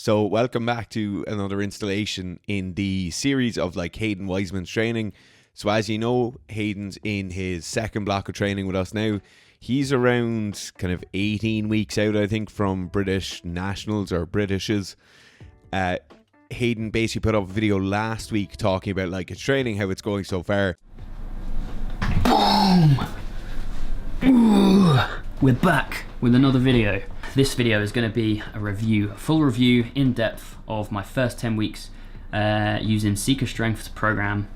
So welcome back to another installation in the series of Haydn Wiseman's training. So as you know, Haydn's in his second block of training with us now. He's around kind of 18 weeks out, I think, from British Nationals or Britishes. Haydn basically put up a video last week talking about his training, how it's going so far. Boom! Ooh, we're back with another video. This video is going to be a full review, in depth, of my first 10 weeks using Seeker Strength's program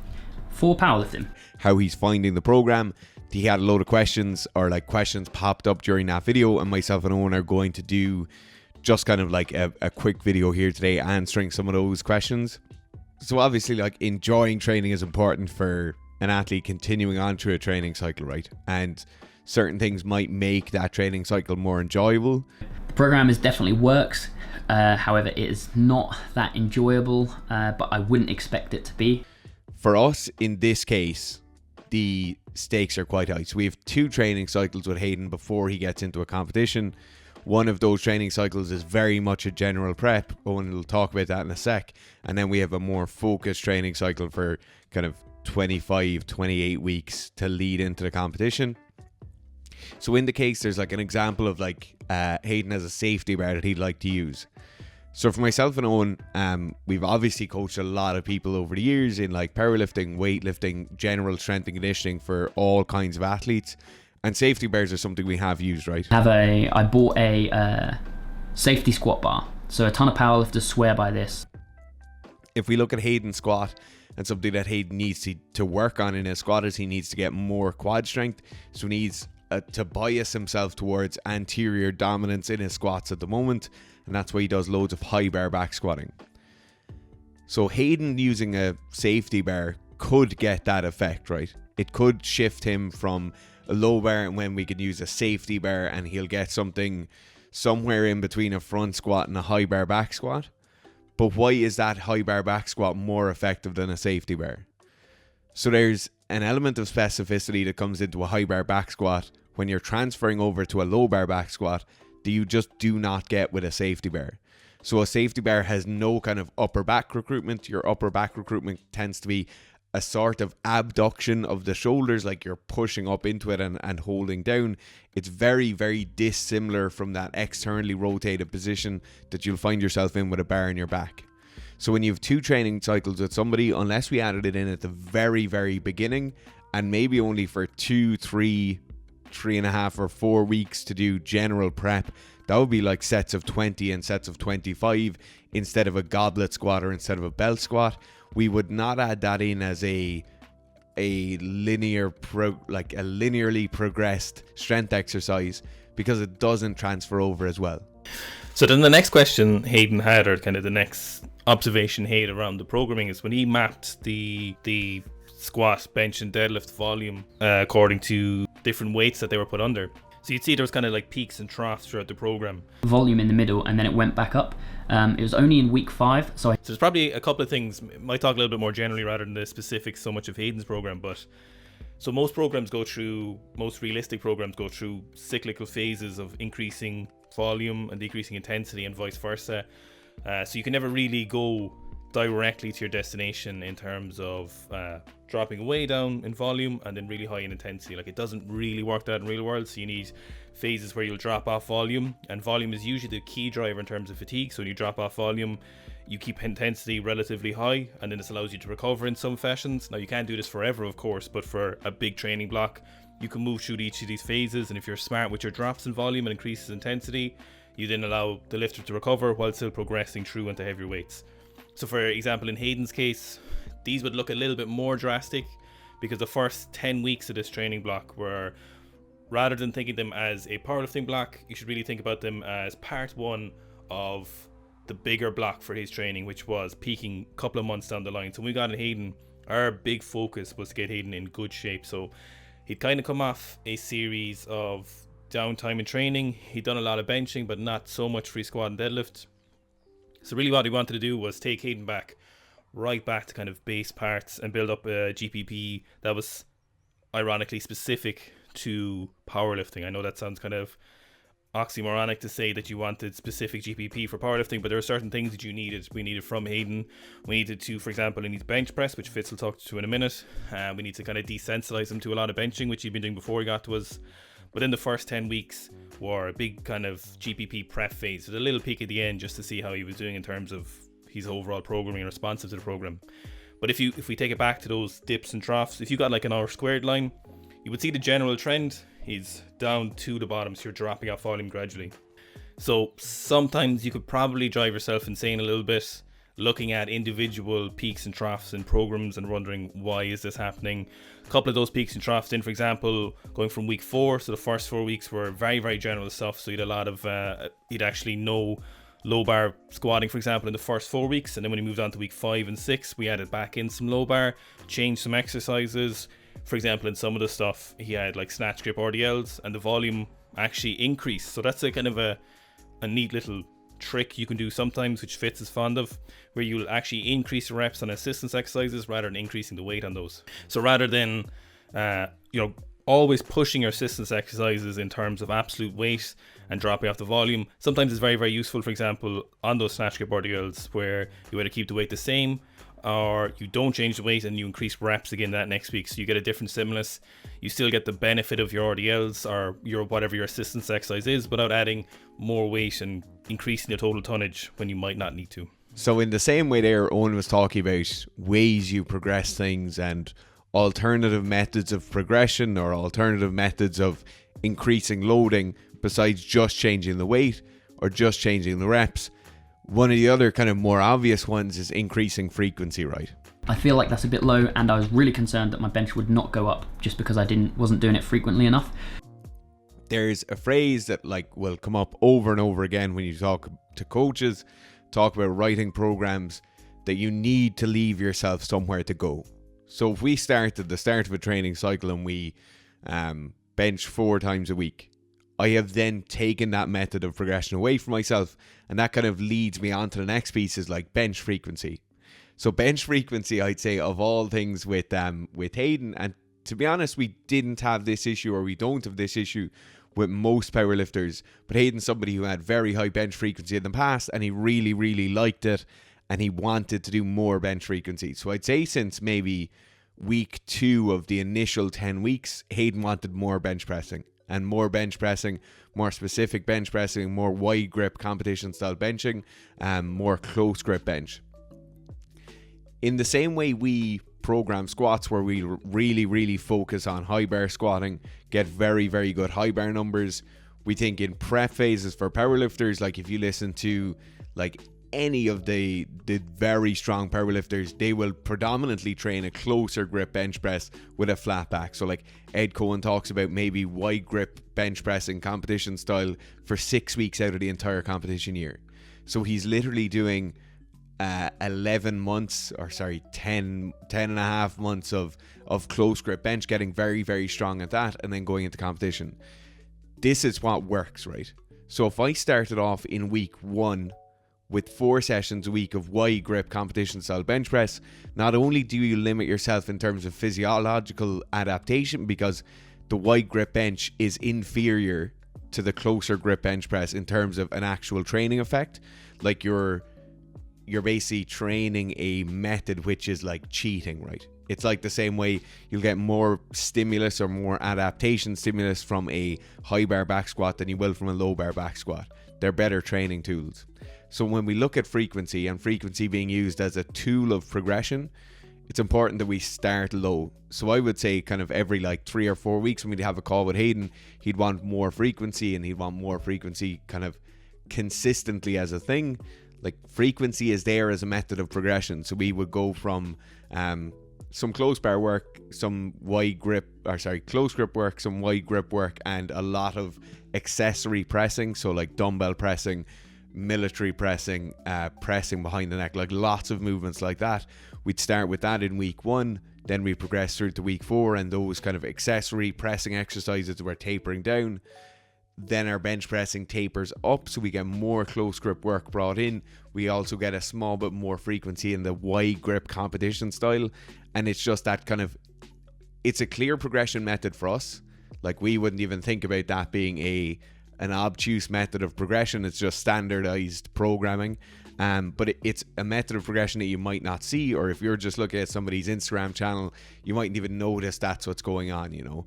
for powerlifting. How he's finding the program. He had a load of questions, or questions popped up during that video, and myself and Owen are going to do just kind of a quick video here today answering some of those questions. So obviously enjoying training is important for an athlete continuing on through a training cycle, right? And certain things might make that training cycle more enjoyable. The program definitely works, however it is not that enjoyable, but I wouldn't expect it to be. For us in this case, the stakes are quite high. So we have 2 training cycles with Haydn before he gets into a competition. One of those training cycles is very much a general prep. Owen will talk about that in a sec. And then we have a more focused training cycle for kind of 25, 28 weeks to lead into the competition. So in the case, there's an example of Haydn has a safety bar that he'd like to use. So for myself and Owen, we've obviously coached a lot of people over the years in powerlifting, weightlifting, general strength and conditioning for all kinds of athletes. And safety bars are something we have used, right? I bought a safety squat bar. So a ton of powerlifters swear by this. If we look at Haydn's squat, and something that Haydn needs to work on in his squat is he needs to get more quad strength. So he needs to bias himself towards anterior dominance in his squats at the moment, and that's why he does loads of high bar back squatting. So Haydn using a safety bar could get that effect, right? It could shift him from a low bar, and when we can use a safety bar, and he'll get something somewhere in between a front squat and a high bar back squat. But why is that high bar back squat more effective than a safety bar? So there's an element of specificity that comes into a high bar back squat when you're transferring over to a low bar back squat that you just do not get with a safety bar. So a safety bar has no kind of upper back recruitment. Your upper back recruitment tends to be a sort of abduction of the shoulders, like you're pushing up into it and holding down. It's very, very dissimilar from that externally rotated position that you'll find yourself in with a bar in your back. So when you have 2 training cycles with somebody, unless we added it in at the very, very beginning, and maybe only for 2, 3, 3.5 or 4 weeks to do general prep, that would be sets of 20 and sets of 25 instead of a goblet squat or instead of a belt squat. We would not add that in as a linearly progressed strength exercise because it doesn't transfer over as well. So then the next question Haydn had, or kind of the next observation he had around the programming, is when he mapped the squat, bench and deadlift volume according to different weights that they were put under. So you'd see there was kind of peaks and troughs throughout the program. Volume in the middle, and then it went back up. It was only in week 5. So there's probably a couple of things. Might talk a little bit more generally rather than the specifics so much of Haydn's program. But so most realistic programs go through cyclical phases of increasing volume and decreasing intensity and vice versa. So you can never really go directly to your destination in terms of dropping way down in volume and then really high in intensity. It doesn't really work that in real world. So you need phases where you'll drop off volume, and volume is usually the key driver in terms of fatigue. So when you drop off volume, you keep intensity relatively high, and then this allows you to recover in some fashions. Now you can't do this forever, of course, but for a big training block, you can move through each of these phases, and if you're smart with your drops in volume and increases intensity, you then allow the lifter to recover while still progressing through into heavier weights. So for example, in Haydn's case, these would look a little bit more drastic because the first 10 weeks of this training block were, rather than thinking them as a powerlifting block, you should really think about them as part 1 of the bigger block for his training, which was peaking a couple of months down the line. So when we got in Haydn, our big focus was to get Haydn in good shape. So he'd kind of come off a series of downtime in training. He'd done a lot of benching, but not so much free squat and deadlift. So really what he wanted to do was take Haydn right back to kind of base parts and build up a GPP that was ironically specific to powerlifting. I know that sounds kind of oxymoronic to say that you wanted specific GPP for powerlifting, but there are certain things that we needed from Haydn. We needed to, for example, he needs bench press, which Fitz will talk to in a minute. We need to kind of desensitize him to a lot of benching, which he'd been doing before he got to us. But in the first 10 weeks were a big kind of GPP prep phase. There's a little peek at the end just to see how he was doing in terms of his overall programming and responsive to the program. But if we take it back to those dips and troughs, if you got like an R² line, you would see the general trend is down to the bottom, so you're dropping off volume gradually. So sometimes you could probably drive yourself insane a little bit looking at individual peaks and troughs in programs and wondering why is this happening. A couple of those peaks and troughs in, for example, going from week 4, so the first 4 weeks were very, very general stuff. So you'd a lot of you'd actually no low bar squatting, for example, in the first 4 weeks, and then when he moved on to week 5 and 6, we added back in some low bar, changed some exercises. For example, in some of the stuff he had like snatch grip RDLs, and the volume actually increased. So that's a kind of a neat little trick you can do sometimes, which Fitz is fond of, where you'll actually increase the reps on assistance exercises rather than increasing the weight on those. So rather than always pushing your assistance exercises in terms of absolute weight and dropping off the volume, sometimes it's very, very useful, for example, on those snatch grip RDLs, where you either keep the weight the same or you don't change the weight and you increase reps again that next week. So you get a different stimulus. You still get the benefit of your RDLs or your whatever your assistance exercise is without adding more weight and increasing the total tonnage when you might not need to. So in the same way there, Owen was talking about ways you progress things and alternative methods of progression or alternative methods of increasing loading besides just changing the weight or just changing the reps. One of the other kind of more obvious ones is increasing frequency, right? I feel like that's a bit low, and I was really concerned that my bench would not go up just because I wasn't doing it frequently enough. There's a phrase that like will come up over and over again when you talk to coaches, talk about writing programs, that you need to leave yourself somewhere to go. So if we start at the start of a training cycle and we bench 4 times a week, I have then taken that method of progression away from myself, and that kind of leads me on to the next piece, is like bench frequency. So bench frequency, I'd say, of all things with Haydn, and to be honest, we didn't have this issue, or we don't have this issue with most powerlifters, but Haydn's somebody who had very high bench frequency in the past, and he really, really liked it, and he wanted to do more bench frequency. So I'd say since maybe week 2 of the initial 10 weeks, Haydn wanted more bench pressing. And more bench pressing, more specific bench pressing, more wide grip competition style benching, more close grip bench. In the same way we program squats, where we really, really focus on high bar squatting, get very, very good high bar numbers, we think in prep phases for powerlifters, like if you listen to like any of the very strong powerlifters, they will predominantly train a closer grip bench press with a flat back. So like Ed Cohen talks about maybe wide grip bench pressing competition style for 6 weeks out of the entire competition year. So he's literally doing 11 months, or sorry, 10 and a half months of close grip bench, getting very, very strong at that, and then going into competition. This is what works, right? So if I started off in week 1 with 4 sessions a week of wide grip competition style bench press, not only do you limit yourself in terms of physiological adaptation, because the wide grip bench is inferior to the closer grip bench press in terms of an actual training effect. Like you're basically training a method which is like cheating, right? It's like the same way you'll get more stimulus or more adaptation stimulus from a high bar back squat than you will from a low bar back squat. They're better training tools. So when we look at frequency, and frequency being used as a tool of progression, it's important that we start low. So I would say kind of every like 3 or 4 weeks when we'd have a call with Haydn, he'd want more frequency, and he'd want more frequency kind of consistently as a thing. Like frequency is there as a method of progression. So we would go from some close bar work, some close grip work, some wide grip work, and a lot of accessory pressing. So like dumbbell pressing, military pressing, pressing behind the neck, like lots of movements like that. We'd start with that in week 1, then we progress through to week 4, and those kind of accessory pressing exercises were tapering down. Then our bench pressing tapers up, so we get more close grip work brought in. We also get a small bit more frequency in the wide grip competition style, and it's just that kind of, it's a clear progression method for us. Like we wouldn't even think about that being a an obtuse method of progression. It's just standardized programming. But it's a method of progression that you might not see, or if you're just looking at somebody's Instagram channel, you mightn't even notice that's what's going on, you know.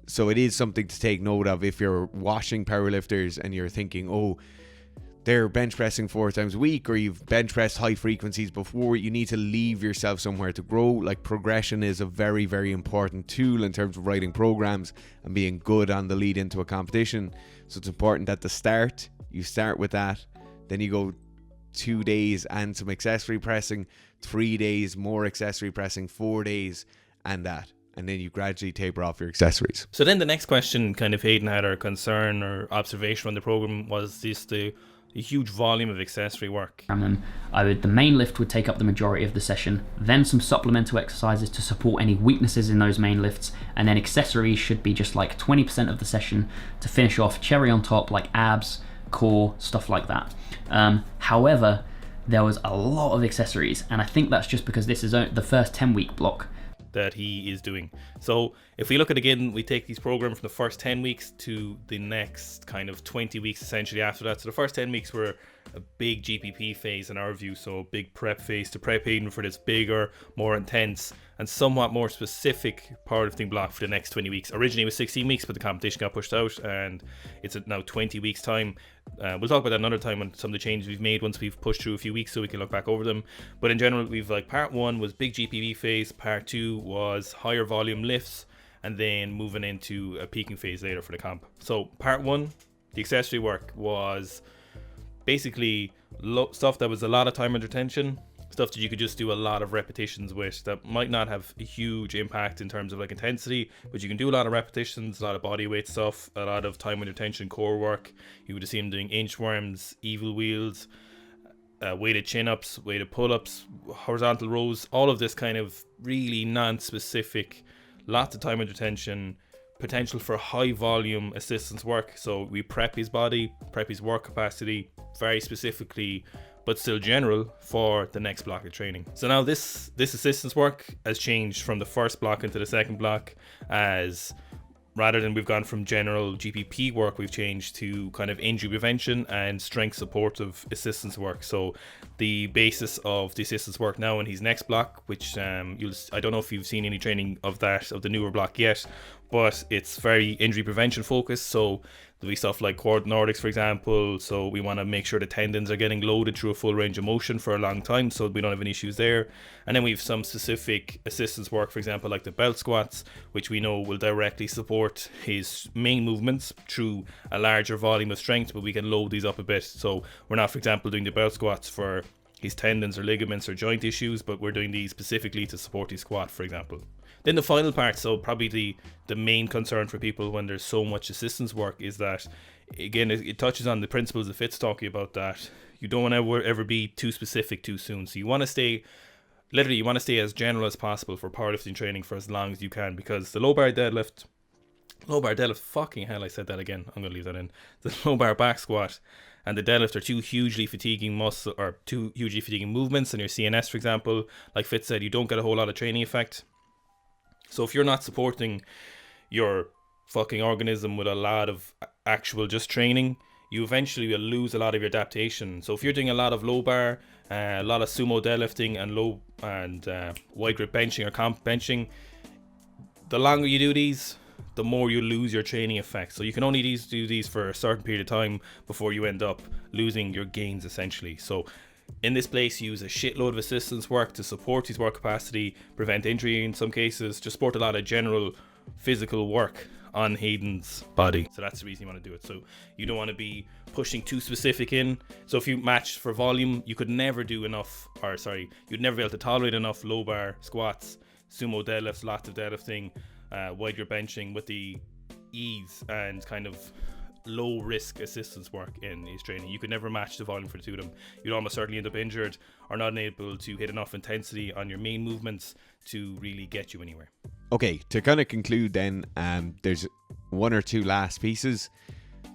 So it is something to take note of if you're watching powerlifters and you're thinking, oh, they're bench pressing 4 times a week, or you've bench pressed high frequencies before. You need to leave yourself somewhere to grow. Like, progression is a very, very important tool in terms of writing programs and being good on the lead into a competition. So it's important at the start, you start with that, then you go 2 days and some accessory pressing, 3 days more accessory pressing, 4 days and that, and then you gradually taper off your accessories. So then the next question kind of Haydn had, or concern or observation on the program, was this the huge volume of accessory work. The main lift would take up the majority of the session, then some supplemental exercises to support any weaknesses in those main lifts, and then accessories should be just like 20% of the session to finish off cherry on top, like abs, core, stuff like that. However, there was a lot of accessories, and I think that's just because this is the first 10-week block that he is doing. So if we look at, again, we take these programs from the first 10 weeks to the next kind of 20 weeks essentially after that. So the first 10 weeks were a big GPP phase in our view, so a big prep phase to prep Haydn for this bigger, more intense and somewhat more specific powerlifting block for the next 20 weeks. Originally it was 16 weeks, but the competition got pushed out and it's now 20 weeks time. We'll talk about that another time on some of the changes we've made once we've pushed through a few weeks, so we can look back over them. But in general, we've like part 1 was big GPP phase, part 2 was higher volume lifts, and then moving into a peaking phase later for the comp. So part 1, the accessory work, was basically stuff that was a lot of time under tension, stuff that you could just do a lot of repetitions with, that might not have a huge impact in terms of like intensity, but you can do a lot of repetitions, a lot of body weight stuff, a lot of time under tension core work. You would have seen him doing inchworms, evil wheels, weighted chin-ups, weighted pull-ups, horizontal rows, all of this kind of really non-specific, lots of time under tension, potential for high volume assistance work. So we prep his body, prep his work capacity very specifically, but still general, for the next block of training. So now this assistance work has changed from the first block into the second block, as rather than we've gone from general GPP work, we've changed to kind of injury prevention and strength supportive assistance work. So the basis of the assistance work now in his next block, which I don't know if you've seen any training of the newer block yet, but it's very injury prevention focused. So there'll be stuff like quad Nordics, for example. So we want to make sure the tendons are getting loaded through a full range of motion for a long time, so we don't have any issues there. And then we have some specific assistance work, for example, like the belt squats, which we know will directly support his main movements through a larger volume of strength, but we can load these up a bit. So we're not, for example, doing the belt squats for his tendons or ligaments or joint issues, but we're doing these specifically to support his squat, for example. Then the final part, so probably the main concern for people when there's so much assistance work, is that, again, it touches on the principles that Fitz talking about, that you don't want to ever be too specific too soon. So you want to stay as general as possible for powerlifting training for as long as you can, because the low bar deadlift, fucking hell, I said that again, I'm going to leave that in. The low bar back squat and the deadlift are two hugely fatiguing movements, and your CNS, for example, like Fitz said, you don't get a whole lot of training effect. So if you're not supporting your fucking organism with a lot of actual just training, you eventually will lose a lot of your adaptation. So if you're doing a lot of low bar, a lot of sumo deadlifting and wide grip benching or comp benching, the longer you do these, the more you lose your training effect. So you can only do these for a certain period of time before you end up losing your gains, essentially. So in this place, use a shitload of assistance work to support his work capacity, prevent injury in some cases, just support a lot of general physical work on Haydn's body. So that's the reason you want to do it. So you don't want to be pushing too specific in. So if you match for volume, you could never do enough, you'd never be able to tolerate enough low bar squats, sumo deadlifts, lots of deadlifting, wide grip benching with the ease and kind of low risk assistance work in his training. You could never match the volume for the two of them. You'd almost certainly end up injured or not able to hit enough intensity on your main movements to really get you anywhere. Okay, to kind of conclude then, there's one or two last pieces.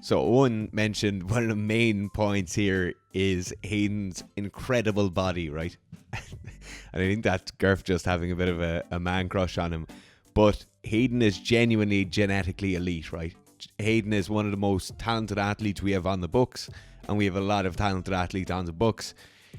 So Owen mentioned one of the main points here is Haydn's incredible body, right? And I think that's Gerf just having a bit of a man crush on him. But Haydn is genuinely genetically elite, right? Haydn is one of the most talented athletes we have on the books, and we have a lot of talented athletes on the books.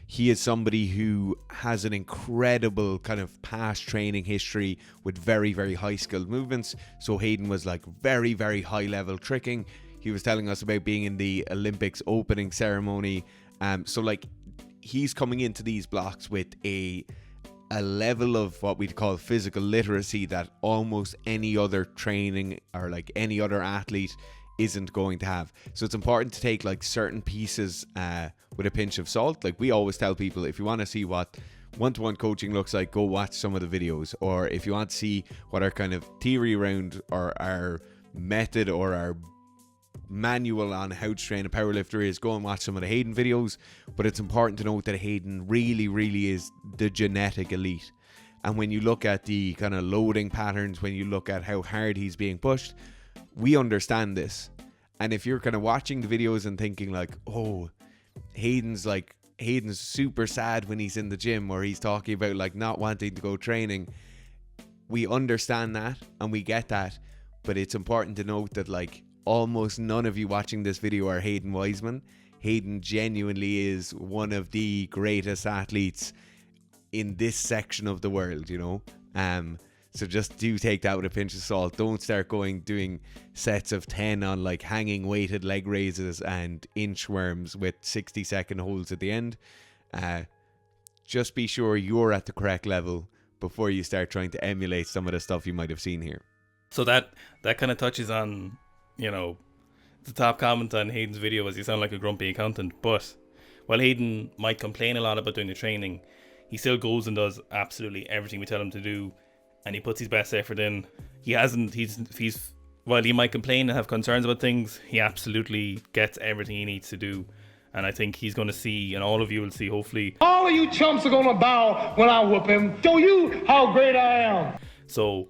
He is somebody who has an incredible kind of past training history with very, very high skilled movements. So Haydn was like very, very high level tricking. He was telling us about being in the Olympics opening ceremony. So like he's coming into these blocks with a level of what we'd call physical literacy that almost any other training or like any other athlete isn't going to have. So it's important to take like certain pieces with a pinch of salt. Like we always tell people, if you want to see what one-to-one coaching looks like, go watch some of the videos. Or if you want to see what our kind of theory around or our method or our manual on how to train a powerlifter is, go and watch some of the Haydn videos. But it's important to note that Haydn really is the genetic elite. And when you look at the kind of loading patterns, when you look at how hard he's being pushed, we understand this. And if you're kind of watching the videos and thinking like, oh, Haydn's super sad when he's in the gym, or he's talking about like not wanting to go training, we understand that and we get that. But it's important to note that like almost none of you watching this video are Haydn Wiseman. Haydn genuinely is one of the greatest athletes in this section of the world, you know. So just do take that with a pinch of salt. Don't start doing sets of 10 on like hanging weighted leg raises and inchworms with 60-second holds at the end. Just be sure you're at the correct level before you start trying to emulate some of the stuff you might have seen here. So that kind of touches on, you know, the top comment on Haydn's video was, you sound like a grumpy accountant. But while Haydn might complain a lot about doing the training, he still goes and does absolutely everything we tell him to do. And he puts his best effort in. While he might complain and have concerns about things, he absolutely gets everything he needs to do. And I think he's going to see, and all of you will see, hopefully, all of you chumps are going to bow when I whoop him. Show you how great I am. So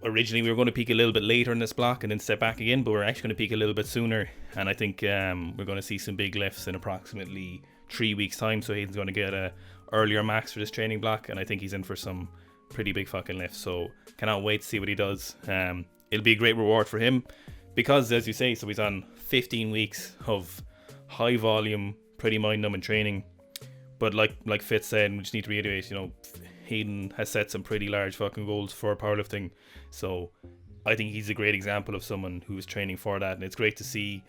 originally we were going to peak a little bit later in this block and then step back again, but we're actually going to peak a little bit sooner. And I think we're going to see some big lifts in approximately 3 weeks' time. So Hayden's going to get a earlier max for this training block, and I think he's in for some pretty big fucking lift. So cannot wait to see what he does. It'll be a great reward for him because, as you say, so he's on 15 weeks of high volume, pretty mind-numbing training. But like Fitz said, we just need to reiterate, you know, Haydn has set some pretty large fucking goals for powerlifting. So I think he's a great example of someone who's training for that, and it's great to see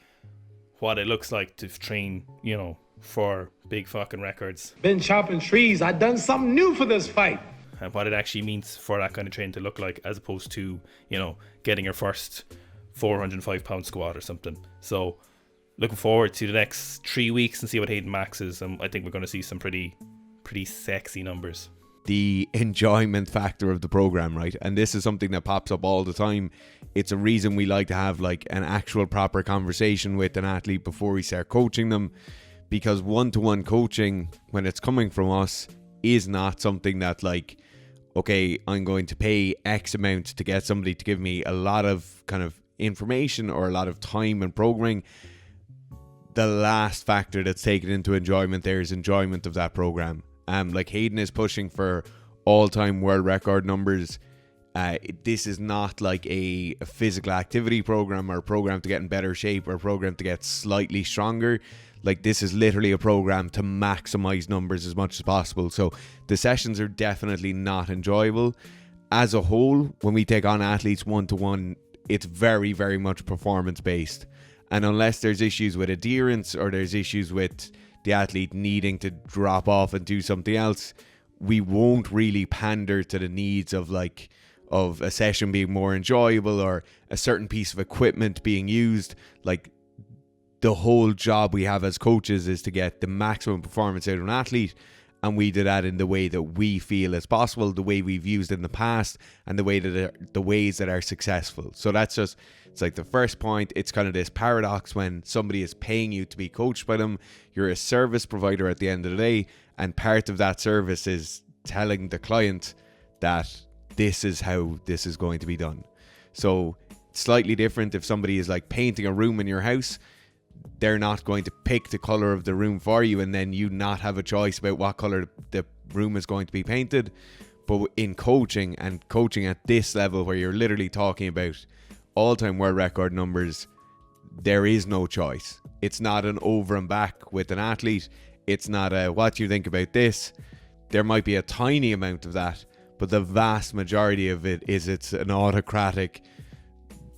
what it looks like to train, you know, for big fucking records. Been chopping trees. I done something new for this fight. And what it actually means for that kind of training to look like, as opposed to, you know, getting your first 405 pound squat or something. So looking forward to the next 3 weeks and see what Haydn maxes. And I think we're going to see some pretty sexy numbers. The enjoyment factor of the program, right? And this is something that pops up all the time. It's a reason we like to have like an actual proper conversation with an athlete before we start coaching them, because one-to-one coaching, when it's coming from us, is not something that like, okay, I'm going to pay X amount to get somebody to give me a lot of kind of information or a lot of time and programming. The last factor that's taken into enjoyment there is enjoyment of that program. Like Haydn is pushing for all-time world record numbers. This is not like a physical activity program or a program to get in better shape or a program to get slightly stronger. Like, this is literally a program to maximize numbers as much as possible. So the sessions are definitely not enjoyable. As a whole, when we take on athletes one-to-one, it's very, very much performance-based. And unless there's issues with adherence or there's issues with the athlete needing to drop off and do something else, we won't really pander to the needs of a session being more enjoyable or a certain piece of equipment being used. Like, the whole job we have as coaches is to get the maximum performance out of an athlete, and we do that in the way that we feel is possible, the way we've used in the past, and the ways that are successful. So that's just, it's like the first point. It's kind of this paradox when somebody is paying you to be coached by them. You're a service provider at the end of the day, and part of that service is telling the client that this is how this is going to be done. So slightly different if somebody is like painting a room in your house. They're not going to pick the color of the room for you and then you not have a choice about what color the room is going to be painted. But in coaching, and coaching at this level where you're literally talking about all-time world record numbers, there is no choice. It's not an over and back with an athlete. It's not a what do you think about this. There might be a tiny amount of that, but the vast majority of it is it's an autocratic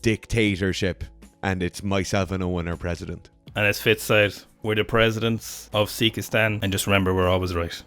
dictatorship, and it's myself and Owen our president. And as Fitz said, we're the presidents of Sikhistan, and just remember, we're always right.